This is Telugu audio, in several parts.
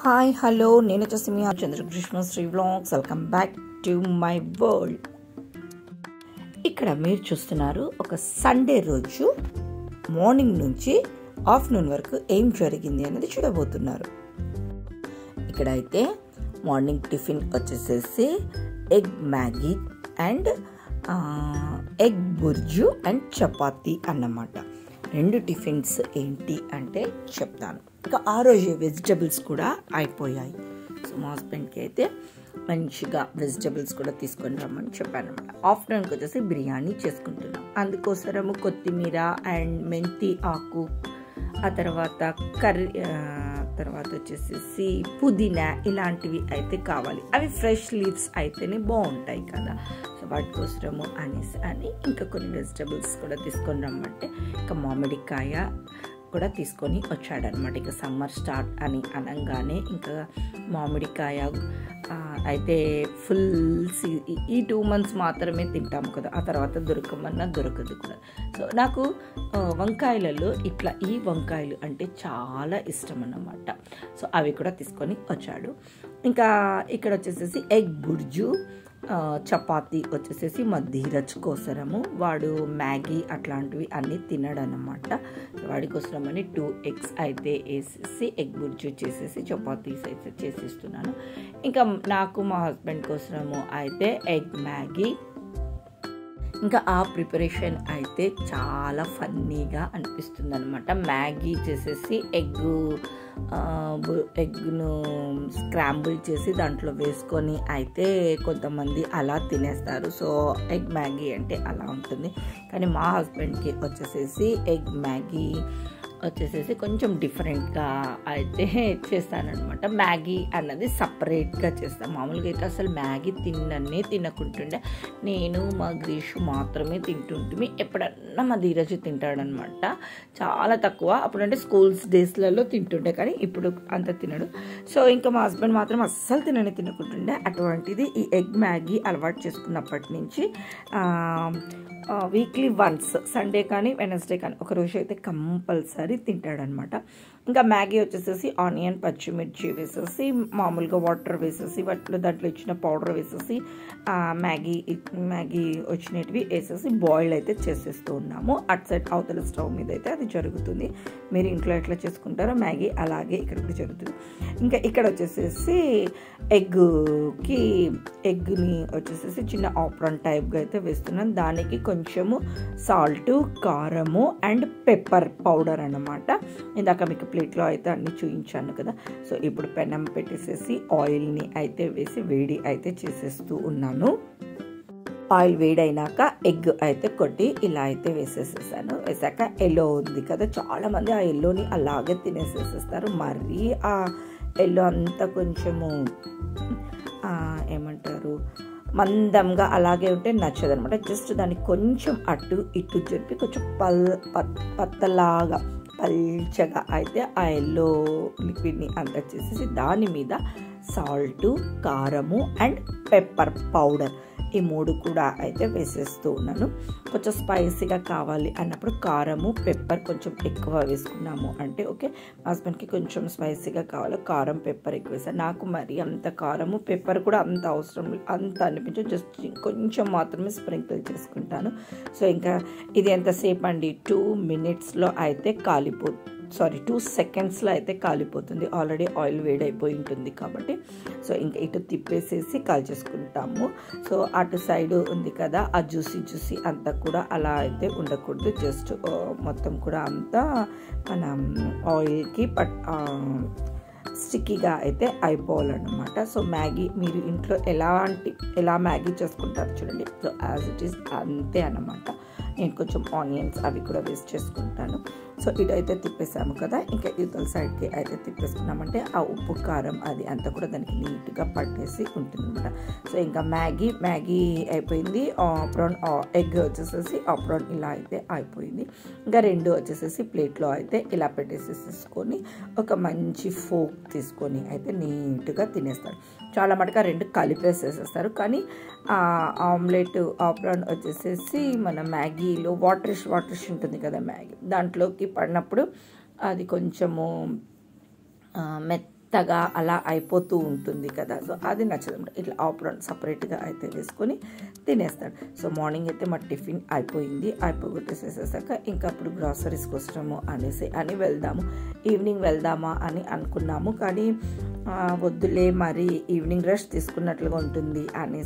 హాయ్ హలో నేను వచ్చేసి మీ Chandrakrishna Sri vlogs. Welcome back to my world. ఇక్కడ మీరు చూస్తున్నారు ఒక సండే రోజు మార్నింగ్ నుంచి ఆఫ్టర్నూన్ వరకు ఏం జరిగింది అనేది చూడబోతున్నారు. ఇక్కడైతే మార్నింగ్ టిఫిన్ వచ్చేసేసి egg Maggi and egg bhurji and chapati అన్నమాట. రెండు టిఫిన్స్ ఏంటి అంటే చెప్తాను. ఇంకా ఆ రోజు వెజిటబుల్స్ కూడా అయిపోయాయి. సో మా హస్బెండ్కి అయితే మంచిగా వెజిటబుల్స్ కూడా తీసుకొని రమ్మని చెప్పాను అనమాట. ఆఫ్టర్నూన్కి వచ్చేసి బిర్యానీ చేసుకుంటున్నాం. అందుకోసము కొత్తిమీర అండ్ మెంతి ఆకు, ఆ తర్వాత తర్వాత వచ్చేసి పుదీనా ఇలాంటివి అయితే కావాలి. అవి ఫ్రెష్ లీవ్స్ అయితేనే బాగుంటాయి కదా. సో వాటి కోసము అని ఇంకా కొన్ని వెజిటబుల్స్ కూడా తీసుకొని రమ్మంటే ఇంకా మామిడికాయ కూడా తీసుకొని వచ్చాడనమాట. ఇక సమ్మర్ స్టార్ట్ అని అనగానే ఇంకా మామిడికాయ అయితే ఫుల్ ఈ 2 months మాత్రమే తింటాము కదా, ఆ తర్వాత దొరకమన్నా దొరకదు కూడా. సో నాకు వంకాయలలో ఇట్లా ఈ వంకాయలు అంటే చాలా ఇష్టం అన్నమాట. సో అవి కూడా తీసుకొని వచ్చాడు. ఇంకా ఇక్కడ వచ్చేసేసి ఎగ్ బుర్జు చపాతీ వచ్చేసేసి మా ధీరజ్ కోసరము. వాడు మ్యాగీ అట్లాంటివి అన్నీ తినడనమాట. వాడి కోసమని 2 eggs అయితే వేసేసి ఎగ్ బుర్జు చేసేసి చపాతీస్ అయితే చేసిస్తున్నాను. ఇంకా నాకు మా హస్బెండ్ కోసము అయితే ఎగ్ మ్యాగీ. ఇంకా ఆ ప్రిపరేషన్ అయితే చాలా ఫన్నీగా అనిపిస్తుంది అనమాట. మ్యాగీ చేసేసి ఎగ్ను స్క్రాంబుల్ చేసి దాంట్లో వేసుకొని అయితే కొంతమంది అలా తినేస్తారు. సో ఎగ్ మ్యాగీ అంటే అలా ఉంటుంది. కానీ మా హస్బెండ్కి వచ్చేసేసి ఎగ్ మ్యాగీ వచ్చేసేసి కొంచెం డిఫరెంట్గా అయితే చేస్తానన్నమాట. మ్యాగీ అన్నది సపరేట్గా చేస్తాను. మామూలుగా అయితే అసలు మ్యాగీ తినకుంటుండే, నేను మా గ్రీషు మాత్రమే తింటుంటే. ఎప్పుడన్నా మా ధీరజ్ తింటాడనమాట, చాలా తక్కువ. అప్పుడంటే స్కూల్స్ డేస్లలో తింటుండే, కానీ ఇప్పుడు అంత తినడు. సో ఇంకా మా హస్బెండ్ మాత్రం అస్సలు తినకుంటుండే. అటువంటిది ఈ ఎగ్ మ్యాగీ అలవాటు చేసుకున్నప్పటి నుంచి వీక్లీ వన్స్ సండే కానీ వెనస్డే కానీ ఒక రోజు అయితే కంపల్సరీ తింటాడనమాట. ఇంకా మ్యాగీ వచ్చేసేసి ఆనియన్ పచ్చిమిర్చి వేసేసి మామూలుగా వాటర్ వేసేసి దాంట్లో ఇచ్చిన పౌడర్ వేసేసి మ్యాగీ వచ్చినవి వేసేసి బాయిల్ అయితే చేసేస్తూ ఉన్నాము. అటు సైడ్ అవతల స్టవ్ మీద అయితే అది జరుగుతుంది. మీరు ఇంట్లో ఎట్లా చేసుకుంటారో మ్యాగీ అలాగే ఇక్కడ కూడా జరుగుతుంది. ఇంకా ఇక్కడ వచ్చేసేసి ఎగ్ని వచ్చేసేసి చిన్న ఆప్రాన్ టైప్గా అయితే వేస్తున్నాను. దానికి కొంచెము సాల్ట్, కారము అండ్ పెప్పర్ పౌడర్ అన్నమాట. ఇందాక మీకు ప్లేట్లో అయితే అన్ని చూపించాను కదా. సో ఇప్పుడు పెనం పెట్టేసేసి ఆయిల్ని అయితే వేసి వేడి అయితే చేసేస్తూ ఉన్నాను. ఆయిల్ వేడైనాక ఎగ్ అయితే కొట్టి ఇలా అయితే వేసేసేసాను. వేసాక ఎల్లో ఉంది కదా, చాలామంది ఆ ఎల్లోని అలాగే తినేసేసేస్తారు. మరీ ఆ ఎల్లో అంతా కొంచెము ఏమంటారు మందంగా అలాగే ఉంటే నచ్చదు అనమాట. జస్ట్ దాన్ని కొంచెం అటు ఇటు చెప్పి కొంచెం పత్తలాగా పల్చగా అయితే ఆ ఎల్లో లిక్విడ్ని అంతా చేసేసి దాని మీద సాల్ట్, కారము అండ్ పెప్పర్ పౌడర్ ఈ 3 కూడా అయితే వేసేస్తూ ఉన్నాను. కొంచెం స్పైసీగా కావాలి అన్నప్పుడు కారము, పెప్పర్ కొంచెం ఎక్కువ వేసుకున్నాము అంటే ఓకే. హస్బెండ్కి కొంచెం స్పైసీగా కావాలి, కారం పెప్పర్ ఎక్కువ వేసాను. నాకు మరి అంత కారము పెప్పర్ కూడా అంత అవసరం అంత అనిపించు, జస్ట్ కొంచెం మాత్రమే స్ప్రింకిల్ చేసుకుంటాను. సో ఇంకా ఇది ఎంతసేపు అండి, 2 minutesలో అయితే 2 secondsలో అయితే కాలిపోతుంది. ఆల్రెడీ ఆయిల్ వేడైపోయి ఉంటుంది కాబట్టి. సో ఇంకా ఇటు తిప్పేసేసి కాల్చేసుకుంటాము. సో అటు సైడ్ ఉంది కదా, ఆ జ్యూసీ అంతా కూడా అలా అయితే ఉండకూడదు. జస్ట్ మొత్తం కూడా అంతా మనం ఆయిల్కి స్టిక్కీగా అయితే అయిపోవాలన్నమాట. సో మ్యాగీ మీరు ఇంట్లో ఎలా మ్యాగీ చేసుకుంటారు చూడండి. సో యాజ్ ఇట్ ఈస్ అంతే అన్నమాట. నేను కొంచెం ఆనియన్స్ అవి కూడా వేస్ట్ చేసుకుంటాను. సో ఇటైతే తిప్పేసాము కదా, ఇంకా ఇవతల సైడ్కి అయితే తిప్పేసుకున్నామంటే ఆ ఉప్పు కారం అది అంతా కూడా దానికి నీట్గా పట్టేసి ఉంటుందన్నమాట. సో ఇంకా మ్యాగీ అయిపోయింది. ఆప్రాన్ ఎగ్ వచ్చేసేసి ఆప్రాన్ ఇలా అయితే అయిపోయింది. ఇంకా 2 వచ్చేసేసి ప్లేట్లో అయితే ఇలా పెట్టేసేసుకొని ఒక మంచి ఫోక్ తీసుకొని అయితే నీట్గా తినేస్తారు. చాలా మటుగా 2 కలిపేసేసేస్తారు. కానీ ఆమ్లెట్ ఆప్రాన్ వచ్చేసేసి మన మ్యాగీలో వాటరిష్ ఉంటుంది కదా మ్యాగీ, దాంట్లోకి పడినప్పుడు అది కొంచెము మెత్తగా అలా అయిపోతూ ఉంటుంది కదా. సో అది నచ్చదు. ఇట్లా ఆప్రాన్ సపరేట్గా అయితే వేసుకొని తినేస్తాడు. సో మార్నింగ్ అయితే మా టిఫిన్ అయిపోయింది. అయిపోగొట్టేసేసాక ఇంకా అప్పుడు గ్రాసరీస్ కోసము అని వెళ్దాము, ఈవినింగ్ వెళ్దామా అని అనుకున్నాము. కానీ వద్దులే, మరి ఈవినింగ్ రెస్ట్ తీసుకున్నట్లుగా ఉంటుంది అని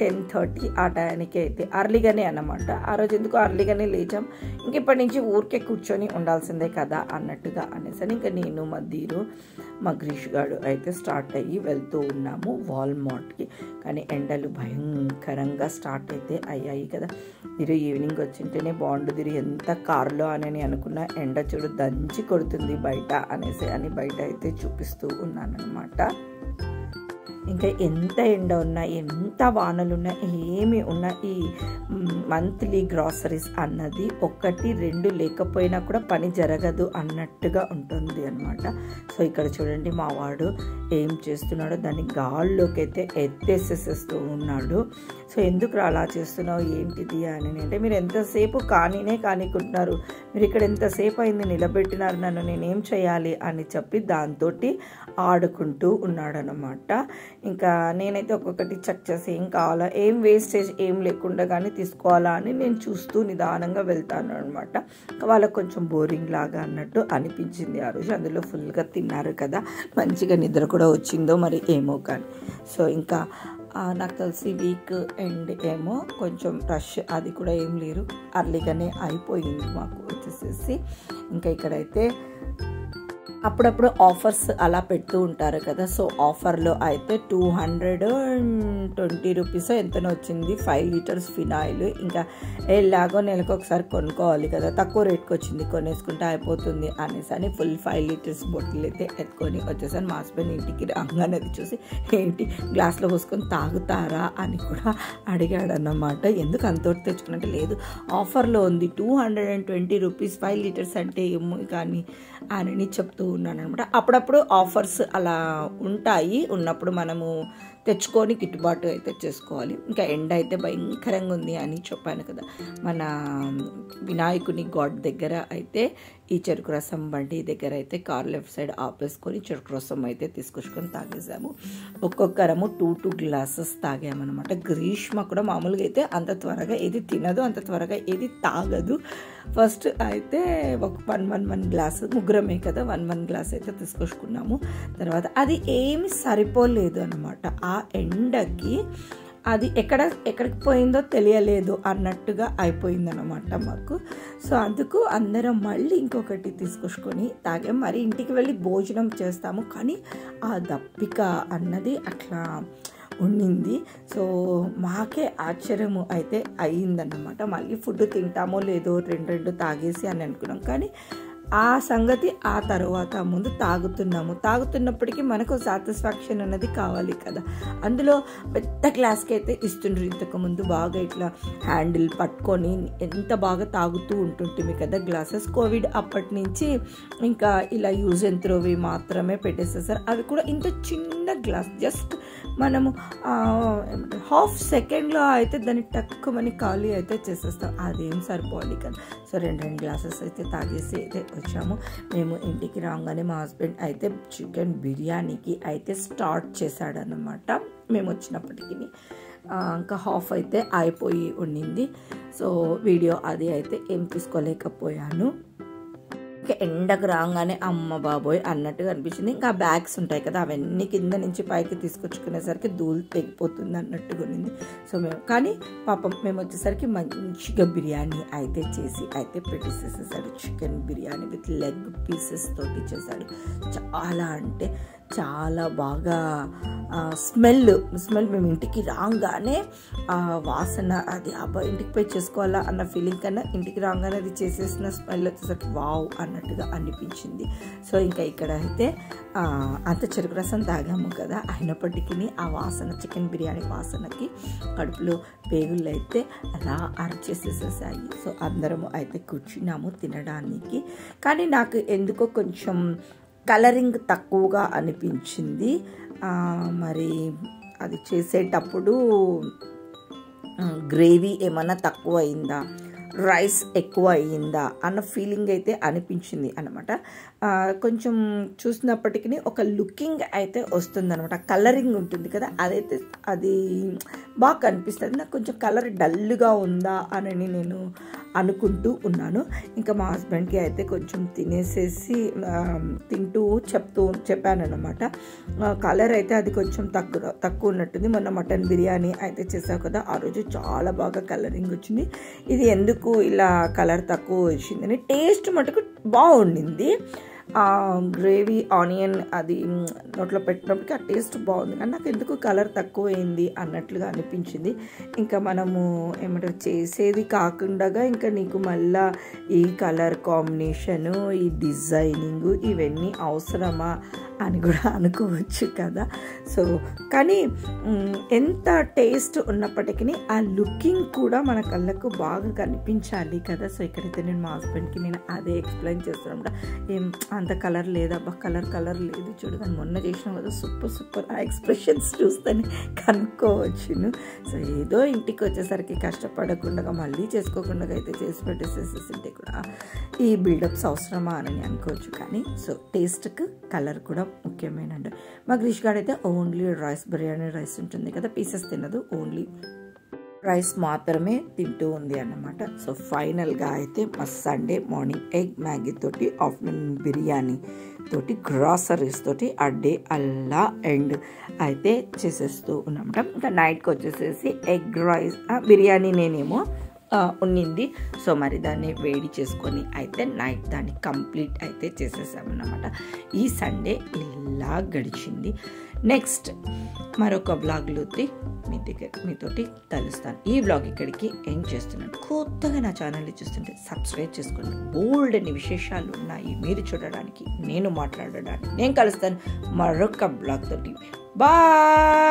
10:30 ఆ టైంకి అయితే అర్లీగానే అన్నమాట. ఆ రోజు ఎందుకు అర్లీగానే లేచాం, ఇంక ఇప్పటి నుంచి ఊరికే కూర్చొని ఉండాల్సిందే కదా అన్నట్టుగా అనేసి ఇంకా నేను మా గ్రీష్ గారు అయితే స్టార్ట్ అయ్యి వెళ్తూ ఉన్నాము వాల్మార్ట్కి. కానీ ఎండలు భయంకరంగా స్టార్ట్ అయితే అయ్యాయి కదా. మీరు ఈవినింగ్ వచ్చింటేనే బాగుంటుంది ఎంత కారులో అని అనుకున్న, ఎండ చూడు దంచి కొడుతుంది బయట అని బయట అయితే చూపిస్తూ ఉన్నాను అనమాట. ఇంకా ఎంత ఎండ ఉన్నా, ఎంత వానలున్నా, ఏమి ఉన్నా ఈ మంత్లీ గ్రాసరీస్ అన్నది 1-2 లేకపోయినా కూడా పని జరగదు అన్నట్టుగా ఉంటుంది అనమాట. సో ఇక్కడ చూడండి మా వాడు ఏం చేస్తున్నాడో, దాన్ని గాల్లోకి అయితే ఎత్తేసేసేస్తూ ఉన్నాడు. సో ఎందుకు అలా చేస్తున్నావు ఏంటిది అని అంటే, మీరు ఎంతసేపు కానికుంటున్నారు, మీరు ఇక్కడ ఎంతసేపు అయింది నిలబెట్టినారు, నన్ను నేనేం చేయాలి అని చెప్పి దాంతో ఆడుకుంటూ ఉన్నాడనమాట. ఇంకా నేనైతే ఒక్కొక్కటి చెక్ చేసి ఏం కావాలా, ఏం వేస్టేజ్ ఏం లేకుండా కానీ తీసుకోవాలా అని నేను చూస్తూ నిదానంగా వెళ్తాను అనమాట. వాళ్ళకు కొంచెం బోరింగ్ లాగా అన్నట్టు అనిపించింది ఆ రోజు. అందులో ఫుల్గా తిన్నారు కదా, మంచిగా నిద్ర కూడా వచ్చిందో మరి ఏమో కానీ. సో ఇంకా నాకు తెలిసి వీక్ ఎండ్ ఏమో కొంచెం రష్ అది కూడా ఏం లేరు, అర్లీగానే అయిపోయింది మాకు వచ్చేసేసి. ఇంకా ఇక్కడైతే అప్పుడప్పుడు ఆఫర్స్ అలా పెడుతూ ఉంటారు కదా. సో ఆఫర్లో అయితే 220 రూపీస్ ఎంతనో వచ్చింది 5 లీటర్స్ ఫినాయిల్. ఇంకా ఎలాగో నెలకు ఒకసారి కొనుక్కోవాలి కదా, తక్కువ రేట్కి వచ్చింది, కొనేసుకుంటే అయిపోతుంది అని ఫుల్ 5 లీటర్స్ బాటిల్ అయితే ఎత్తుకొని వచ్చేసాను. మా హస్బెండ్ ఇంటికి రాగానే అది చూసి ఏంటి గ్లాస్లో పోసుకొని తాగుతారా అని కూడా అడిగాడు అన్నమాట. ఎందుకు అంతటి తెచ్చుకున్నట్టు, లేదు ఆఫర్లో ఉంది 220 రూపీస్ 5 లీటర్స్ అంటే ఏమో కానీ అని చెప్తూ ఉన్నాను అనమాట. అప్పుడప్పుడు ఆఫర్స్ అలా ఉంటాయి, ఉన్నప్పుడు మనము తెచ్చుకొని గిట్టుబాటు అయితే చేసుకోవాలి. ఇంకా ఎండ అయితే భయంకరంగా ఉంది అని చెప్పాను కదా. మన వినాయకుని గాడ్ దగ్గర అయితే ఈ చెరుకు రసం బండి దగ్గర అయితే కార్ లెఫ్ట్ సైడ్ ఆపేసుకొని చెరుకు రసం అయితే తీసుకొచ్చుకొని తాగేసాము. ఒక్కొక్కరము 2 గ్లాసెస్ తాగామన్నమాట. గ్రీష్మ కూడా మామూలుగా అయితే అంత త్వరగా ఏది తినదు, అంత త్వరగా ఏది తాగదు. ఫస్ట్ అయితే ఒక 1 గ్లాస్, ముగ్గురమే కదా, 1 గ్లాస్ అయితే తీసుకొచ్చుకున్నాము. తర్వాత అది ఏమి సరిపోలేదు అనమాట. ఆ ఎండకి అది ఎక్కడికి పోయిందో తెలియలేదు అన్నట్టుగా అయిపోయిందనమాట మాకు. సో అందుకు అందరం మళ్ళీ ఇంకొకటి తీసుకొచ్చుకొని తాగాం. మరి ఇంటికి వెళ్ళి భోజనం చేస్తాము, కానీ ఆ దప్పిక అన్నది అట్లా ఉండింది. సో మాకే ఆశ్చర్యము అయితే అయ్యిందన్నమాట. మళ్ళీ ఫుడ్ తింటామో లేదో 2 తాగేసి అని అనుకున్నాం. కానీ ఆ సంగతి ఆ తర్వాత ముందు తాగుతున్నప్పటికీ మనకు సాటిస్ఫాక్షన్ అన్నది కావాలి కదా. అందులో పెద్ద గ్లాస్కి అయితే ఇస్తుండ్రు, ఇంతకుముందు బాగా ఇట్లా హ్యాండిల్ పట్టుకొని ఎంత బాగా తాగుతూ ఉంటుంటుంది కదా గ్లాసెస్. కోవిడ్ అప్పటి నుంచి ఇంకా ఇలా యూజ్ అండ్ త్రోవి మాత్రమే పెట్టేసేసారు. అవి కూడా ఇంత చిన్న గ్లాస్, జస్ట్ మనము హాఫ్ సెకండ్లో అయితే దాన్ని తక్కువని ఖాళీ అయితే చేసేస్తాం. అదేం సరిపోవాలి కదా. సో 2 గ్లాసెస్ అయితే తాగేసి అయితే వచ్చాము. మేము ఇంటికి రాగానే మా హస్బెండ్ అయితే చికెన్ బిర్యానీకి అయితే స్టార్ట్ చేశాడనమాట. మేము వచ్చినప్పటికీ ఇంకా హాఫ్ అయితే అయిపోయి ఉండింది. సో వీడియో అది అయితే ఏం తీసుకోలేకపోయాను. ఎండకు రాగానే అమ్మ బాబోయ్ అన్నట్టుగా అనిపించింది. ఇంకా బ్యాగ్స్ ఉంటాయి కదా, అవన్నీ కింద నుంచి పైకి తీసుకొచ్చుకునేసరికి ధూళి తెగిపోతుంది అన్నట్టుగా ఉంది. సో కానీ పాపం మేము వచ్చేసరికి మంచిగా బిర్యానీ అయితే చేసి అయితే పెట్టేసేసాడు. Chicken biryani with leg pieces తోటి చేశాడు. చాలా అంటే చాలా బాగా స్మెల్ మేము ఇంటికి రాగానే వాసన, అది అబ్బా ఇంటికి పోయి చేసుకోవాలా అన్న ఫీలింగ్ కన్నా ఇంటికి రాగానే అది చేసేసిన స్మెల్ వచ్చేసరికి వావ్ అన్నట్టుగా అనిపించింది. సో ఇంకా ఇక్కడ అయితే అంత చెరుకు రసం తాగాము కదా, అయినప్పటికీ ఆ వాసన, చికెన్ బిర్యానీ వాసనకి కడుపులో పేగుళ్ళు అయితే అలా అరచేసేసేసాయి. సో అందరము అయితే కూర్చున్నాము తినడానికి. కానీ నాకు ఎందుకో కొంచెం కలరింగ్ తక్కువగా అనిపించింది. మరి అది చేసేటప్పుడు గ్రేవీ ఏమన్నా తక్కువ అయిందా, రైస్ ఎక్కువ అయ్యిందా అన్న ఫీలింగ్ అయితే అనిపించింది అన్నమాట. కొంచెం చూసినప్పటికీ ఒక లుకింగ్ అయితే వస్తుందన్నమాట. కలరింగ్ ఉంటుంది కదా, అదైతే అది బాగా కనిపిస్తుంది. నాకు కొంచెం కలర్ డల్గా ఉందా అని నేను అనుకుంటూ ఉన్నాను. ఇంకా మా హస్బెండ్కి అయితే కొంచెం తినేసేసి తింటూ చెప్పానన్నమాట. కలర్ అయితే అది కొంచెం తక్కువ ఉన్నట్టుంది. మొన్న మటన్ బిర్యానీ అయితే చేసావు కదా, ఆ రోజు చాలా బాగా కలరింగ్ వచ్చింది. ఇది ఎందుకు ఇలా కలర్ తక్కువ వచ్చిందని, టేస్ట్ మటుకు బాగుండింది. గ్రేవీ ఆనియన్ అది నోట్లో పెట్టినప్పటికీ ఆ టేస్ట్ బాగుంది, కానీ నాకు ఎందుకు కలర్ తక్కువ అయింది అన్నట్లుగా అనిపించింది. ఇంకా మనము ఏమంటారు చేసేది కాకుండా ఇంకా నీకు మళ్ళా ఈ కలర్ కాంబినేషను, ఈ డిజైనింగు ఇవన్నీ అవసరమా అని కూడా అనుకోవచ్చు కదా. సో కానీ ఎంత టేస్ట్ ఉన్నప్పటికీ ఆ లుకింగ్ కూడా మన కళ్ళకు బాగా కనిపించాలి కదా. సో ఇక్కడైతే నేను మా హస్బెండ్కి నేను అదే ఎక్స్ప్లెయిన్ చేస్తున్నాను. ఏం అంత కలర్ లేదబ్బా, కలర్ లేదు చూడు, కానీ మొన్న చేసినాం కదా సూపర్. ఆ ఎక్స్ప్రెషన్స్ చూస్తేనే కనుక్కోవచ్చును. సో ఏదో ఇంటికి వచ్చేసరికి కష్టపడకుండా మళ్ళీ చేసుకోకుండా అయితే చేసి పెట్టేసేసింటే కూడా ఈ బిల్డప్స్ అవసరమా అని అనుకోవచ్చు. కానీ సో టేస్ట్కి కలర్ కూడా ముఖ్యమైనండి. మా గ్రీష్ గారు అయితే ఓన్లీ రైస్, బిర్యానీ రైస్ ఉంటుంది కదా, పీసెస్ తినదు, ఓన్లీ రైస్ మాత్రమే తింటూ ఉంది అన్నమాట. సో ఫైనల్గా అయితే మా సండే మార్నింగ్ ఎగ్ మ్యాగీ తోటి, ఆఫ్టర్నూన్ బిర్యానీ తోటి, గ్రాసరీస్ తోటి ఆ డే అలా ఎండ్ అయితే చేసేస్తూ ఉన్నామట. ఇంకా నైట్కి వచ్చేసేసి ఎగ్ రైస్ బిర్యానీ నేనేమో ఉన్నింది. సో మరి దాన్ని వేడి చేసుకొని అయితే నైట్ దాన్ని కంప్లీట్ అయితే చేసేసామన్నమాట. ఈ సండే ఇలా గడిచింది. నెక్స్ట్ మరొక బ్లాగ్లోకి మీతోటి కలుస్తాను. ఈ బ్లాగ్ ఇక్కడికి ఏం చేస్తున్నాను. కొత్తగా నా ఛానల్ని చూస్తుంటే సబ్స్క్రైబ్ చేసుకోండి. బోల్డ్ అని విశేషాలు ఉన్నాయి మీరు చూడడానికి, నేను మాట్లాడడానికి. నేను కలుస్తాను మరొక బ్లాగ్ తోటి. బాయ్.